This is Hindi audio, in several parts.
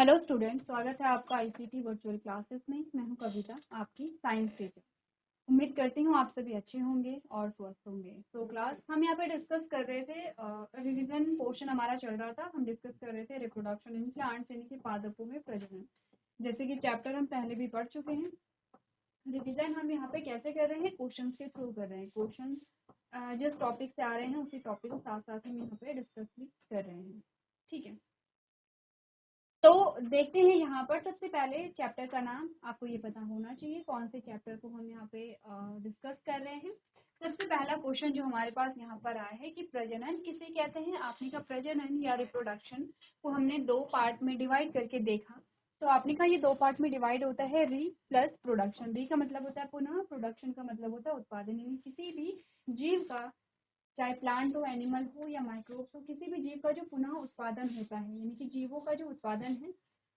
हेलो स्टूडेंट, स्वागत है आपका आईसीटी वर्चुअल क्लासेस में। मैं हूं कविता, आपकी साइंस टीचर। उम्मीद करती हूं आप सभी अच्छे होंगे और स्वस्थ होंगे। तो क्लास हम यहाँ पे डिस्कस कर रहे थे, रिवीजन पोर्शन हमारा चल रहा था। हम डिस्कस कर रहे थे रिप्रोडक्शन इन प्लांट्स यानी कि पादपों में प्रजनन, जैसे कि चैप्टर हम पहले भी पढ़ चुके हैं। रिवीजन हम यहाँ पे कैसे कर रहे हैं, क्वेश्चन के थ्रू कर रहे हैं। क्वेश्चन जिस टॉपिक से आ रहे हैं उसी टॉपिक को साथ साथ हम यहाँ पे डिस्कस भी कर रहे हैं। ठीक है, तो देखते हैं यहाँ पर। सबसे पहले चैप्टर का नाम आपको ये पता होना चाहिए, कौन से चैप्टर को हम यहाँ पे डिस्कस कर रहे हैं। सबसे पहला क्वेश्चन जो हमारे पास यहाँ पर आया है कि प्रजनन किसे कहते हैं। आपने का प्रजनन या रिप्रोडक्शन को हमने दो पार्ट में डिवाइड करके देखा। तो आपने का ये दो पार्ट में डिवाइड होता है, री प्लस प्रोडक्शन। री का मतलब होता है पुनः, प्रोडक्शन का मतलब होता है उत्पादन। यानी किसी भी जीव का, चाहे प्लांट हो, एनिमल हो या माइक्रोब्स हो, किसी भी जीव का जो पुनः उत्पादन होता है, यानी कि जीवों का जो उत्पादन है,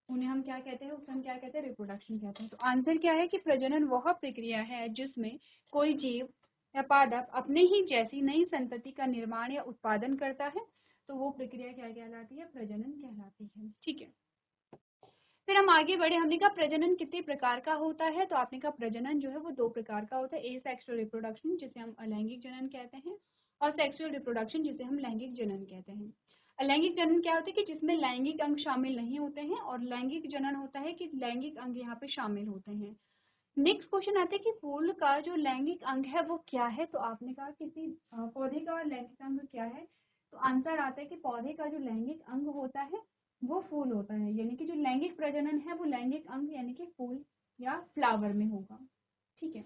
उन्हें हम क्या कहते हैं, उसे हम क्या कहते हैं, रिप्रोडक्शन कहते हैं। तो आंसर क्या है कि प्रजनन वह प्रक्रिया है जिसमें कोई जीव या पादप अपने ही जैसी नई संतति का निर्माण या उत्पादन करता है। तो वो प्रक्रिया क्या कहलाती है, प्रजनन कहलाती है। ठीक है, फिर हम आगे बढ़े। हमने कहा प्रजनन कितने प्रकार का होता है। तो आपने कहा प्रजनन जो है वो दो प्रकार का होता है, ए सेक्सुअल रिप्रोडक्शन जिसे हम अलैंगिक जनन कहते हैं, और सेक्सुअल रिप्रोडक्शन जिसे हम लैंगिक जनन कहते हैं। अलैंगिक जनन क्या होता है कि जिसमें लैंगिक अंग शामिल नहीं होते हैं, और लैंगिक जनन होता है कि लैंगिक अंग यहाँ पे शामिल होते हैं। नेक्स्ट क्वेश्चन आता है कि फूल का जो लैंगिक अंग है वो क्या है। तो आपने कहा किसी पौधे का लैंगिक अंग क्या है। तो आंसर आता है कि पौधे का जो लैंगिक अंग होता है वो फूल होता है। यानी कि जो लैंगिक प्रजनन है वो लैंगिक अंग यानी कि फूल या फ्लावर में होगा। ठीक है,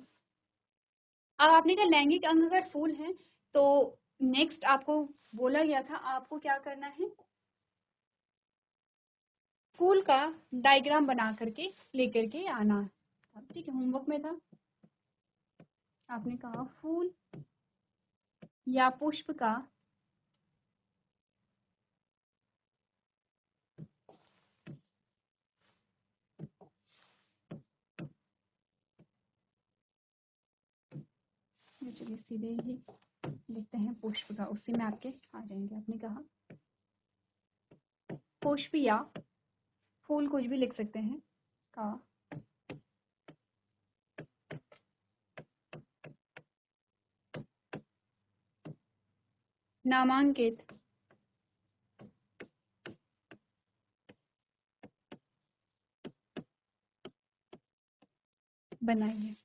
अब आपने कहा लैंगिक अंग अगर फूल है, तो नेक्स्ट आपको बोला गया था आपको क्या करना है, फूल का डायग्राम बना करके लेकर के आना। ठीक है, होमवर्क में था। आपने कहा फूल या पुष्प का चलिए सीधे ही लिखते हैं पुष्प का, उसी में आपके आ जाएंगे। आपने कहा पुष्प या फूल, कुछ भी लिख सकते हैं, का नामांकित बनाइए।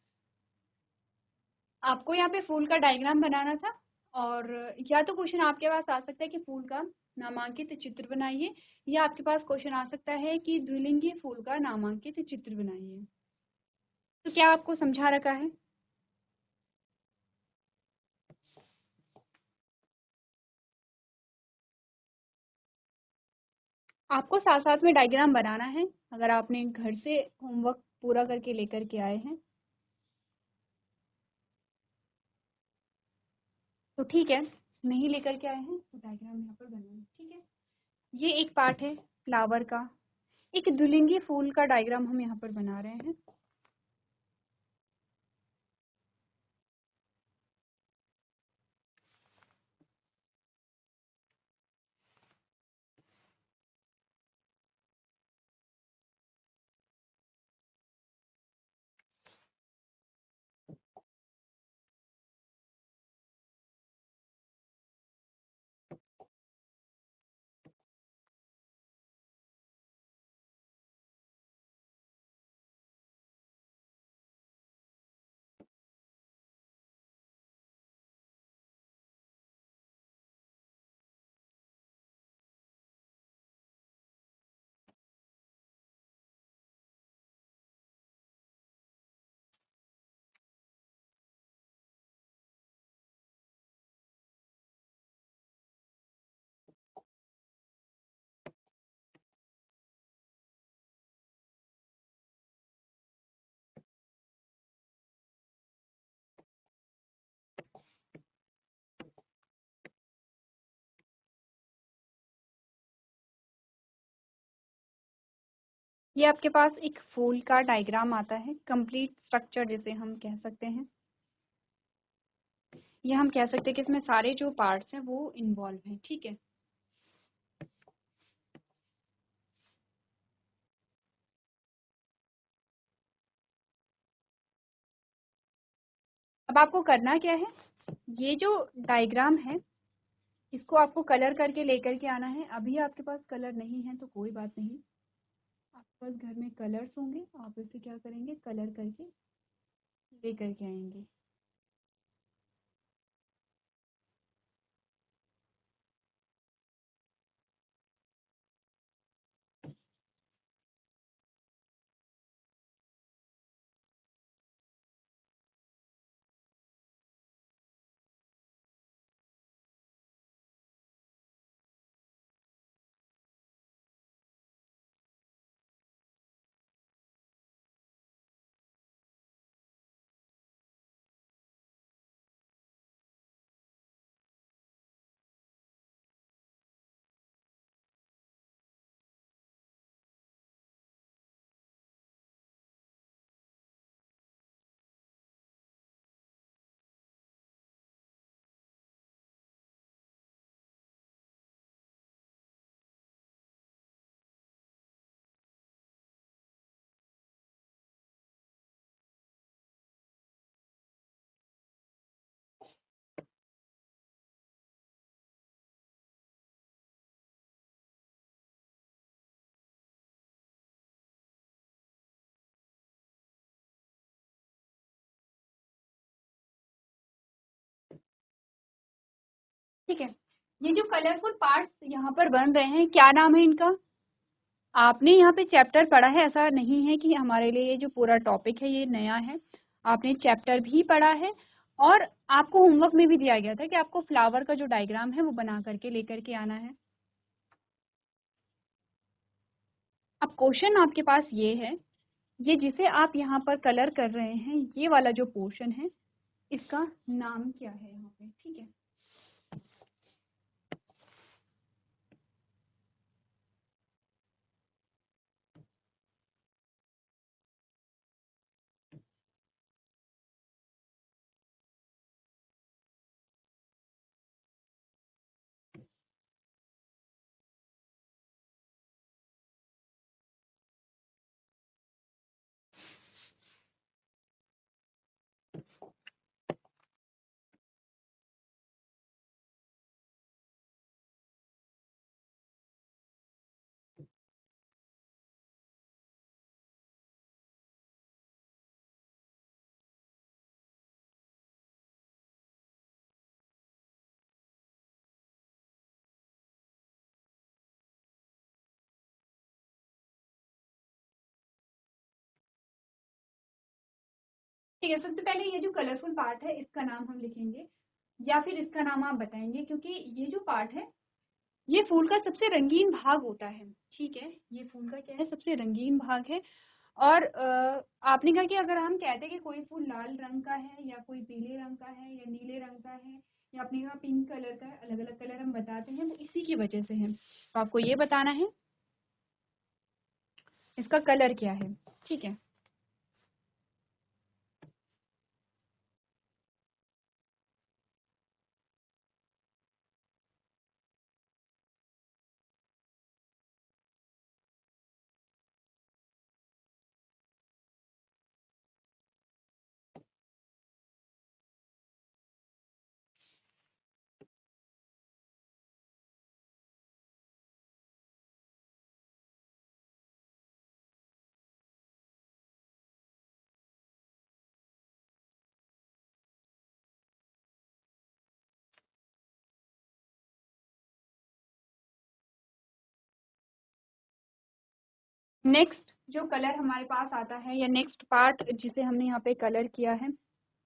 आपको यहाँ पे फूल का डायग्राम बनाना था, और या तो क्वेश्चन आपके पास आ सकता है कि फूल का नामांकित चित्र बनाइए, या आपके पास क्वेश्चन आ सकता है कि द्विलिंगी फूल का नामांकित चित्र बनाइए। तो क्या आपको समझा रखा है? आपको साथ साथ में डायग्राम बनाना है, अगर आपने घर से होमवर्क पूरा करके लेकर के आए हैं तो ठीक है, नहीं लेकर के आए हैं तो डायग्राम यहाँ पर बनाना। ठीक है, ये एक पार्ट है फ्लावर का। एक द्विलिंगी फूल का डायग्राम हम यहाँ पर बना रहे हैं। ये आपके पास एक फूल का डायग्राम आता है, कंप्लीट स्ट्रक्चर जिसे हम कह सकते हैं। ये हम कह सकते हैं कि इसमें सारे जो पार्ट्स हैं वो इन्वॉल्व हैं। ठीक है, अब आपको करना क्या है, ये जो डायग्राम है इसको आपको कलर करके लेकर के आना है। अभी आपके पास कलर नहीं है तो कोई बात नहीं, आपके पास घर में कलर्स होंगे, आप इसे क्या करेंगे, कलर करके लेकर के आएंगे। ठीक है, ये जो कलरफुल पार्ट्स यहाँ पर बन रहे हैं, क्या नाम है इनका? आपने यहाँ पे चैप्टर पढ़ा है, ऐसा नहीं है कि हमारे लिए ये जो पूरा टॉपिक है ये नया है, आपने चैप्टर भी पढ़ा है और आपको होमवर्क में भी दिया गया था कि आपको फ्लावर का जो डायग्राम है वो बना करके लेकर के आना है। अब क्वेश्चन आपके पास ये है, ये जिसे आप यहाँ पर कलर कर रहे हैं, ये वाला जो पोर्शन है इसका नाम क्या है यहाँ पे? ठीक है, ठीक है। सबसे पहले ये जो कलरफुल पार्ट है इसका नाम हम लिखेंगे या फिर इसका नाम आप बताएंगे, क्योंकि ये जो पार्ट है ये फूल का सबसे रंगीन भाग होता है। ठीक है, ये फूल का क्या है, सबसे रंगीन भाग है। और आपने कहा कि अगर हम कहते हैं कि कोई फूल लाल रंग का है या कोई पीले रंग का है या नीले रंग का है या आपने कहा पिंक कलर का है, अलग अलग कलर हम बताते हैं, वो इसी की वजह से है। तो आपको ये बताना है इसका कलर क्या है। ठीक है, नेक्स्ट जो कलर हमारे पास आता है या नेक्स्ट पार्ट जिसे हमने यहाँ पे कलर किया है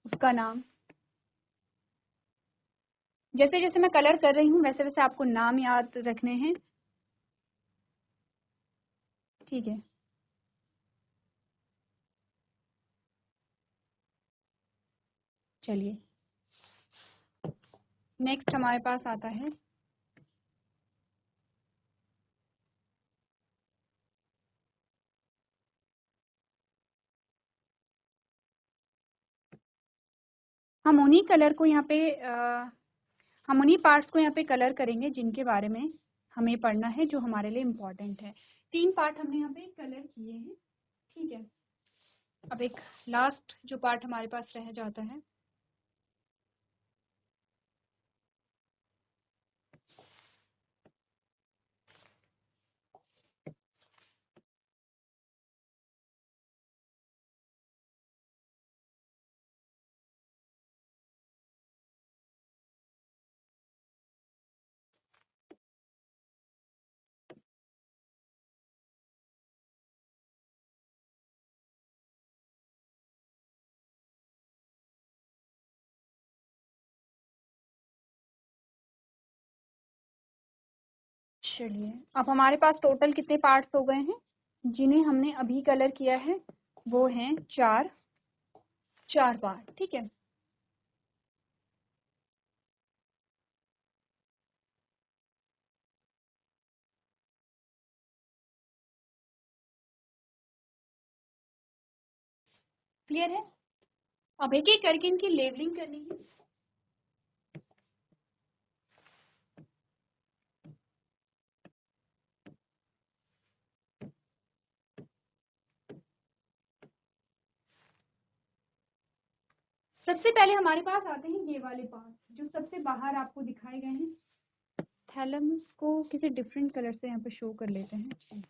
उसका नाम, जैसे जैसे मैं कलर कर रही हूँ वैसे वैसे आपको नाम याद रखने हैं। ठीक है, चलिए नेक्स्ट हमारे पास आता है हम उन्हीं कलर को यहाँ पे हम उन्हीं पार्ट्स को यहाँ पे कलर करेंगे जिनके बारे में हमें पढ़ना है, जो हमारे लिए इम्पोर्टेंट है। 3 पार्ट हमने यहाँ पे कलर किए हैं। ठीक है, अब एक लास्ट जो पार्ट हमारे पास रह जाता है चलिए, अब हमारे पास टोटल कितने पार्ट्स हो गए हैं जिन्हें हमने अभी कलर किया है? वो हैं चार पार्ट। ठीक है, क्लियर है? अब एक एक करके इनकी लेबलिंग करनी है। सबसे पहले हमारे पास आते हैं ये वाले पार्ट जो सबसे बाहर आपको दिखाए गए हैं। थैलमस को किसी डिफरेंट कलर से यहाँ पे शो कर लेते हैं।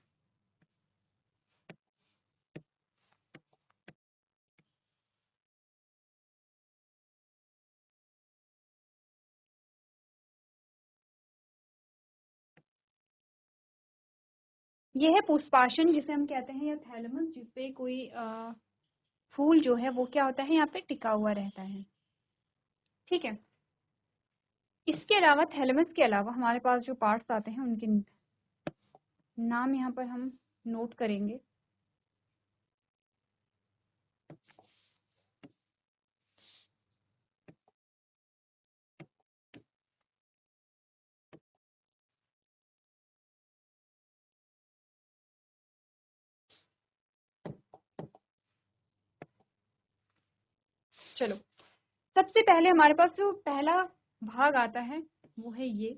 ये है पुष्पाशन जिसे हम कहते हैं, या थैलमस, जिसपे कोई फूल जो है वो क्या होता है, यहाँ पे टिका हुआ रहता है। ठीक है, इसके अलावा थैलेमस के अलावा हमारे पास जो पार्ट्स आते हैं उनके नाम यहाँ पर हम नोट करेंगे। चलो, सबसे पहले हमारे पास जो पहला भाग आता है वो है ये।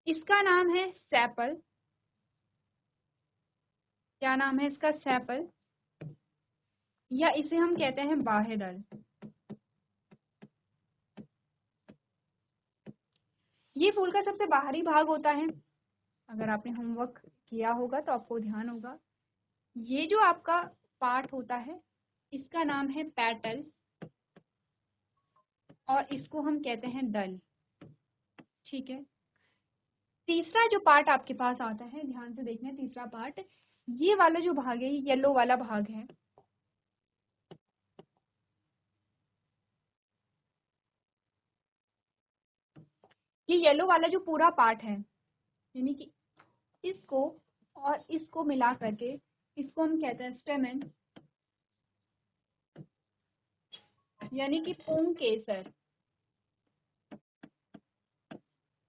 इसका नाम है सेपल। क्या नाम है इसका? सेपल, या इसे हम कहते हैं बाह्यदल। ये फूल का सबसे बाहरी भाग होता है। अगर आपने होमवर्क किया होगा तो आपको ध्यान होगा, ये जो आपका पार्ट होता है इसका नाम है पेटल, और इसको हम कहते हैं दल। ठीक है, तीसरा जो पार्ट आपके पास आता है, ध्यान से देखना, तीसरा पार्ट, ये वाला जो भाग है, ये येलो वाला भाग है। ये येलो वाला जो पूरा पार्ट है, यानी कि इसको और इसको मिला करके इसको हम कहते हैं स्टेमेन, यानी कि पुंकेसर।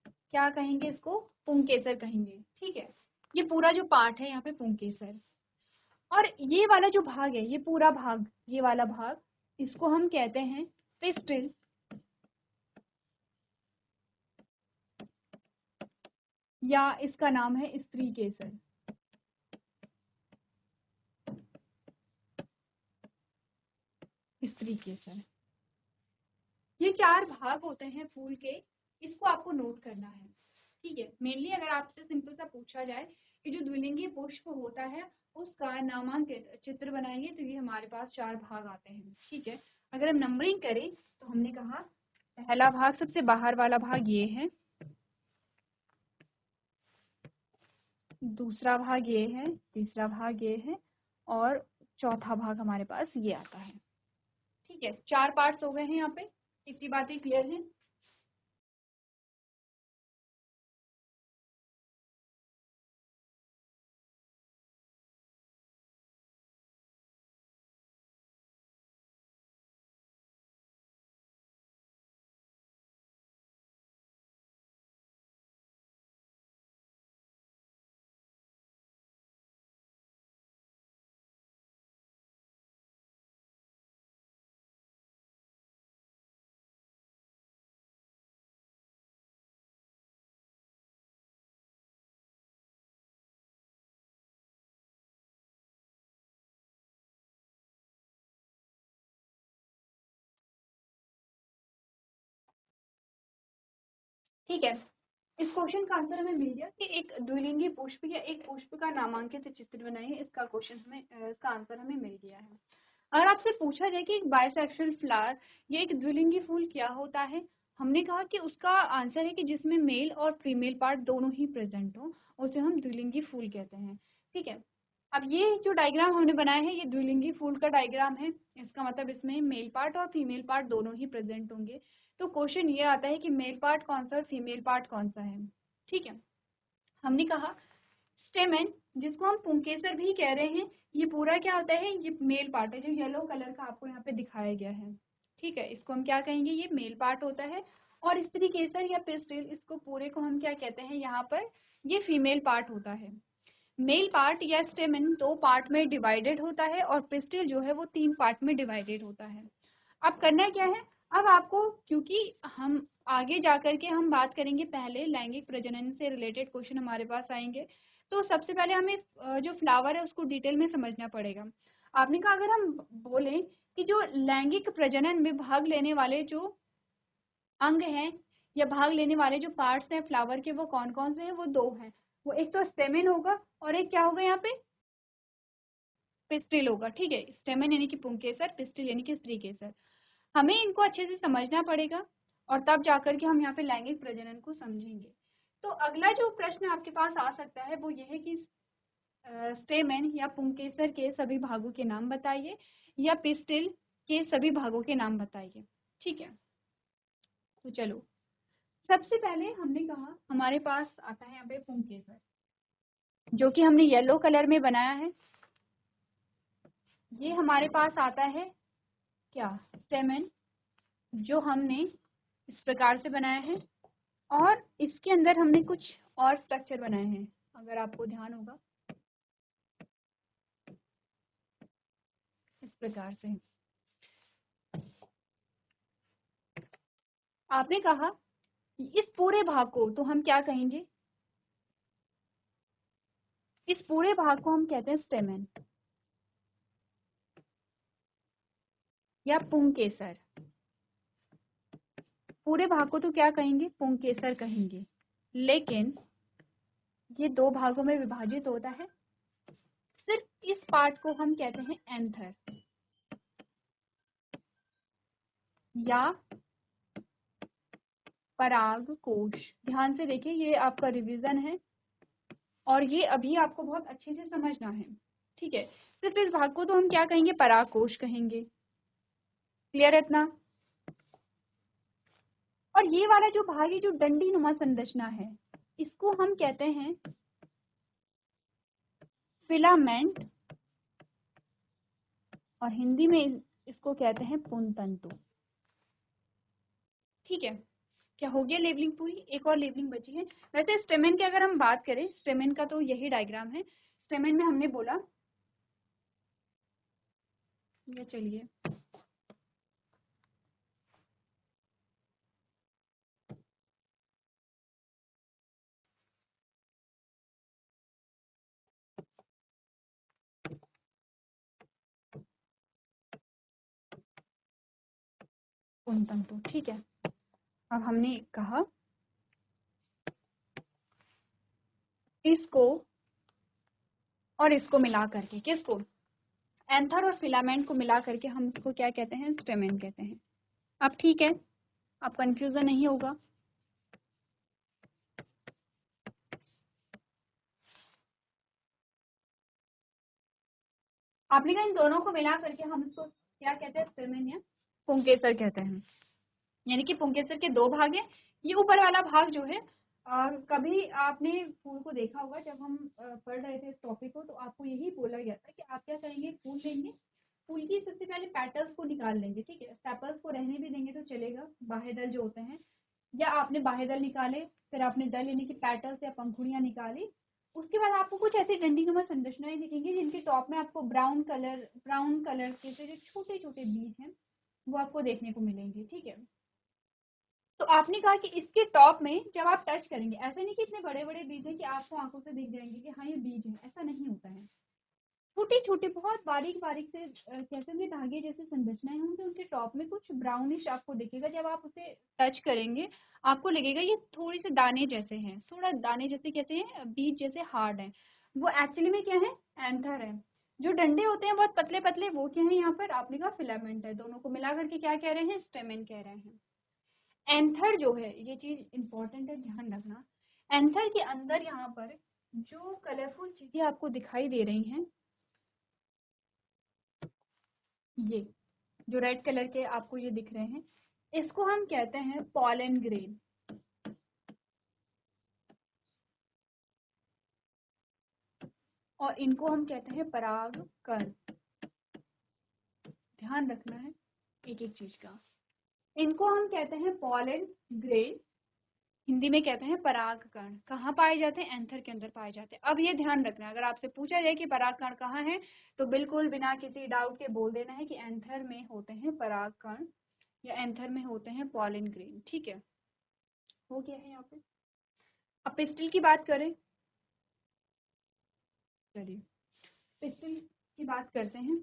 क्या कहेंगे इसको? पुंकेसर कहेंगे। ठीक है, ये पूरा जो पार्ट है यहाँ पे पुंकेसर। और ये वाला जो भाग है, ये पूरा भाग, ये वाला भाग, इसको हम कहते हैं पिस्टिल, या इसका नाम है स्त्री केसर। स्त्री केसर। ये चार भाग होते हैं फूल के, इसको आपको नोट करना है। ठीक है, मेनली अगर आपसे सिंपल सा पूछा जाए कि जो द्विलिंगी पुष्प होता है उसका नामांकित चित्र बनाइए, तो ये हमारे पास चार भाग आते हैं। ठीक है, अगर हम नंबरिंग करें तो हमने कहा पहला भाग, सबसे बाहर वाला भाग ये है, दूसरा भाग ये है, तीसरा भाग ये है, और चौथा भाग हमारे पास ये आता है। ठीक है, चार पार्ट्स हो गए हैं यहाँ पे। इतनी बातें क्लियर हैं? ठीक है, इस क्वेश्चन का आंसर हमें मिल गया कि एक द्विलिंगी पुष्प या एक पुष्प का नामांकित चित्र बनाइए। इसका क्वेश्चन हमें, इसका आंसर हमें मिल गया है। अगर आपसे पूछा जाए कि एक बाइसेक्सुअल फ्लावर या एक द्विलिंगी फूल क्या होता है, हमने कहा कि उसका आंसर है कि जिसमें मेल और फीमेल पार्ट दोनों ही प्रेजेंट हो, उसे हम द्विलिंगी फूल कहते हैं। ठीक है, अब ये जो डायग्राम हमने बनाया है ये द्विलिंगी फूल का डायग्राम है। इसका मतलब इसमें मेल पार्ट और फीमेल पार्ट दोनों ही प्रेजेंट होंगे। तो क्वेश्चन ये आता है कि मेल पार्ट कौन सा और फीमेल पार्ट कौन सा है। ठीक है, हमने कहा स्टेमेन, जिसको हम पुंकेसर भी कह रहे हैं, ये पूरा क्या होता है, ये मेल पार्ट है जो येलो कलर का आपको यहाँ पे दिखाया गया है। ठीक है, इसको हम क्या कहेंगे, ये मेल पार्ट होता है। और स्त्री केसर या पिस्टिल, इसको पूरे को हम क्या कहते हैं यहाँ पर, ये फीमेल पार्ट होता है। मेल पार्ट या स्टेमेन 2 पार्ट में डिवाइडेड होता है और पिस्टिल जो है वो 3 पार्ट में डिवाइडेड होता है। अब करना क्या है, अब आपको, क्योंकि हम आगे जाकर के हम बात करेंगे, पहले लैंगिक प्रजनन से रिलेटेड क्वेश्चन हमारे पास आएंगे, तो सबसे पहले हमें जो फ्लावर है उसको डिटेल में समझना पड़ेगा। आपने कहा अगर हम बोलें कि जो लैंगिक प्रजनन में भाग लेने वाले जो अंग हैं या भाग लेने वाले जो पार्ट्स हैं फ्लावर के, वो कौन कौन से हैं, वो 2 हैं। वो एक तो स्टेमेन होगा और एक क्या होगा यहाँ पे, पिस्टिल होगा। ठीक है, स्टेमेन यानी कि पुंकेसर, पिस्टिल यानी कि स्त्री केसर। हमें इनको अच्छे से समझना पड़ेगा और तब जाकर के हम यहाँ पे लैंगिक प्रजनन को समझेंगे। तो अगला जो प्रश्न आपके पास आ सकता है वो ये है कि स्टेमेन या पुंकेसर के सभी भागों के नाम बताइए या पिस्टिल के सभी भागों के नाम बताइए। ठीक है, तो चलो सबसे पहले हमने कहा हमारे पास आता है यहाँ पे पुंकेसर, जो कि हमने येलो कलर में बनाया है। ये हमारे पास आता है क्या, स्टेमेन, जो हमने इस प्रकार से बनाया है और इसके अंदर हमने कुछ और स्ट्रक्चर बनाए हैं, अगर आपको ध्यान होगा इस प्रकार से। आपने कहा इस पूरे भाग को तो हम क्या कहेंगे, इस पूरे भाग को हम कहते हैं स्टेमेन या पुंकेसर। पूरे भाग को तो क्या कहेंगे, पुंकेसर कहेंगे। लेकिन ये 2 भागों में विभाजित होता है। सिर्फ इस पार्ट को हम कहते हैं एंथर या परागकोश। ध्यान से देखिए, ये आपका रिवीजन है और ये अभी आपको बहुत अच्छे से समझना है। ठीक है, सिर्फ इस भाग को तो हम क्या कहेंगे, परागकोश कहेंगे। क्लियर है इतना। और ये वाला जो भाग है, जो डंडी नुमा संरचना है, इसको हम कहते हैं फिलामेंट और हिंदी में इसको कहते हैं पुंतंतु। ठीक है, क्या हो गया लेबलिंग पूरी, एक और लेबलिंग बची है। वैसे स्टेमेन की अगर हम बात करें, स्टेमेन का तो यही डायग्राम है। स्टेमेन में हमने बोला, ये चलिए पुंतंतु। ठीक है, अब हमने कहा इसको और इसको मिला करके, किसको, एंथर और फिलामेंट को मिला करके हम इसको क्या कहते हैं, स्टेमेन कहते हैं। अब ठीक है, अब कंफ्यूजन नहीं होगा। आपने कहा इन दोनों को मिला करके हम इसको क्या कहते हैं, स्टेमेन या पुंकेसर कहते हैं। यानी कि पुंकेसर के 2 भाग हैं। ये ऊपर वाला भाग जो है, कभी आपने फूल को देखा होगा, जब हम पढ़ रहे थे इस टॉपिक को तो आपको यही बोला गया था कि आप क्या करेंगे, फूल लेंगे, फूल की सबसे पहले पेटल्स को निकाल लेंगे। ठीक है, सेपल्स को रहने भी देंगे तो चलेगा, बाह्य दल जो होते हैं, या आपने बाह्य दल निकाले, फिर आपने दल यानी कि पेटल्स या पंखुड़ियां निकाली, उसके बाद आपको कुछ ऐसी डंडीनुमा संरचनाएं दिखेंगी जिनके टॉप में आपको ब्राउन कलर के जो छोटे छोटे बीज हैं वो आपको देखने को मिलेंगे। ठीक है, तो आपने कहा कि इसके टॉप में जब आप टच करेंगे, ऐसे नहीं कि इतने बड़े बड़े बीज हैं कि आपको आंखों से दिख जाएंगे कि हाँ ये बीज है, ऐसा नहीं होता है। छोटे छोटे बहुत बारीक बारीक से कैसे होंगे, धागे जैसे संरचनाएं होंगी, उनके टॉप में कुछ ब्राउनिश आपको दिखेगा। जब आप उसे टच करेंगे आपको लगेगा ये थोड़ी से दाने जैसे हैं, थोड़ा दाने जैसे कैसे हैं, बीज जैसे हार्ड है। वो एक्चुअली में क्या है, एंथर है। जो डंडे होते हैं बहुत पतले पतले, वो क्या है यहाँ पर, आपने कहा फिलामेंट है। दोनों को मिला करके क्या कह रहे हैं, स्टेमेन कह रहे हैं। एंथर जो है, ये चीज इंपॉर्टेंट है, ध्यान रखना। एंथर के अंदर यहाँ पर जो कलरफुल चीजें आपको दिखाई दे रही हैं, ये जो रेड कलर के आपको ये दिख रहे हैं, इसको हम कहते हैं पॉलन ग्रेन। और इनको हम कहते हैं परागकण। ध्यान रखना है एक एक चीज का। इनको हम कहते हैं पॉलन ग्रेन, हिंदी में कहते हैं परागकण। कहाँ पाए जाते हैं? एंथर के अंदर पाए जाते हैं। अब ये ध्यान रखना, अगर आपसे पूछा जाए कि परागकण कहाँ है, तो बिल्कुल बिना किसी डाउट के बोल देना है कि एंथर में होते हैं परागकण या एंथर में होते हैं पॉलन ग्रेन। ठीक है, हो गया है यहाँ पे। अब पिस्टिल की बात करें, चलिए पिस्टिल की बात करते हैं।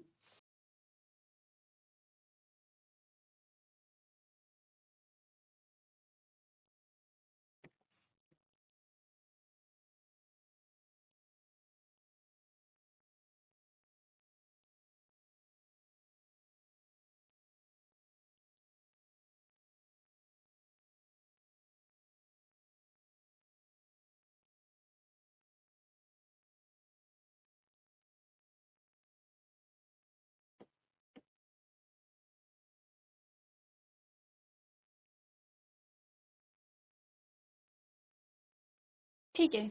ठीक है,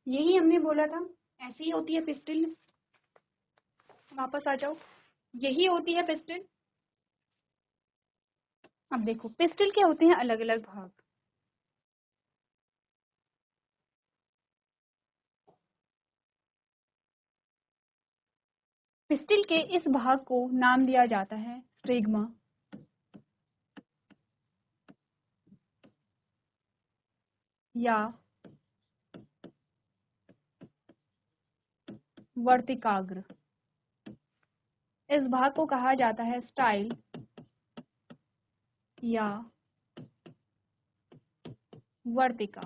यही हमने बोला था, ऐसी ही होती है पिस्टिल। वापस आ जाओ, यही होती है पिस्टिल। अब देखो पिस्टिल के होते हैं अलग अलग भाग। पिस्टिल के इस भाग को नाम दिया जाता है स्टिग्मा या वर्तिकाग्र। इस भाग को कहा जाता है स्टाइल या वर्तिका।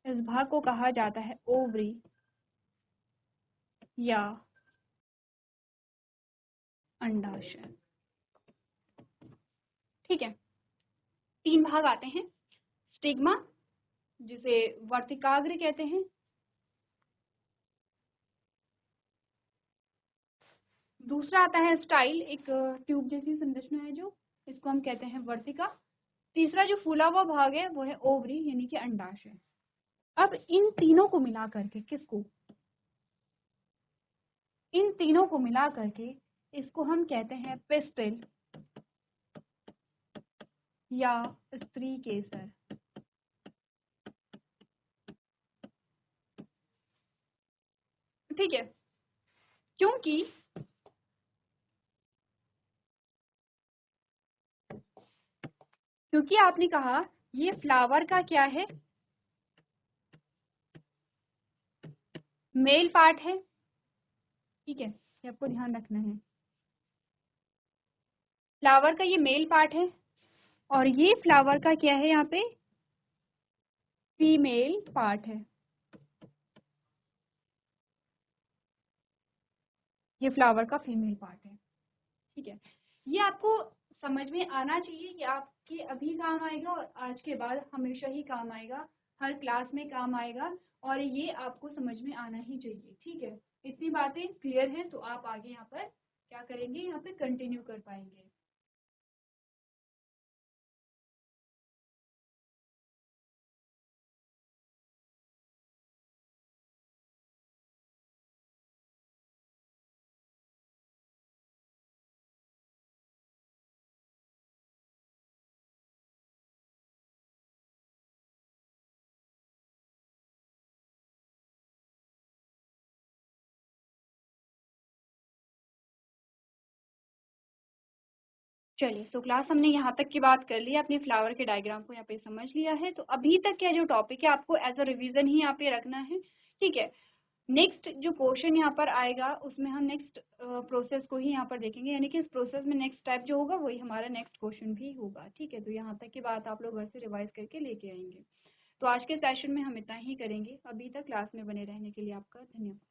इस भाग को कहा जाता है ओवरी या अंडाशय। ठीक है, तीन भाग आते हैं। स्टिग्मा, जिसे वर्तिकाग्र कहते हैं, दूसरा आता है स्टाइल, एक ट्यूब जैसी संरचना है जो, इसको हम कहते हैं वर्तिका। तीसरा जो फूला हुआ भाग है वो है ओवरी यानी कि अंडाशय। अब इन तीनों को मिला करके किसको, इन तीनों को मिला करके इसको हम कहते हैं पिस्टिल या स्त्री केसर। ठीक है, क्योंकि आपने कहा ये फ्लावर का क्या है, मेल पार्ट है। ठीक है, ये आपको ध्यान रखना है, फ्लावर का ये मेल पार्ट है और ये फ्लावर का क्या है, यहाँ पे फीमेल पार्ट है। ये फ्लावर का फीमेल पार्ट है। ठीक है, ये आपको समझ में आना चाहिए, ये आपके अभी काम आएगा और आज के बाद हमेशा ही काम आएगा, हर क्लास में काम आएगा और ये आपको समझ में आना ही चाहिए। ठीक है, इतनी बातें क्लियर हैं तो आप आगे यहाँ पर क्या करेंगे, यहाँ पे कंटिन्यू कर पाएंगे। चलिए, सो क्लास हमने यहाँ तक की बात कर ली, अपने फ्लावर के डायग्राम को यहाँ पे समझ लिया है। तो अभी तक का जो टॉपिक है आपको एज अ रिवीजन ही यहाँ पे रखना है। ठीक है, नेक्स्ट जो क्वेश्चन यहाँ पर आएगा उसमें हम नेक्स्ट प्रोसेस को ही यहाँ पर देखेंगे, यानी कि इस प्रोसेस में नेक्स्ट स्टेप जो होगा वही हमारा नेक्स्ट क्वेश्चन भी होगा। ठीक है, तो यहाँ तक की बात आप लोग घर से रिवाइज करके लेके आएंगे। तो आज के सेशन में हम इतना ही करेंगे। अभी तक क्लास में बने रहने के लिए आपका धन्यवाद।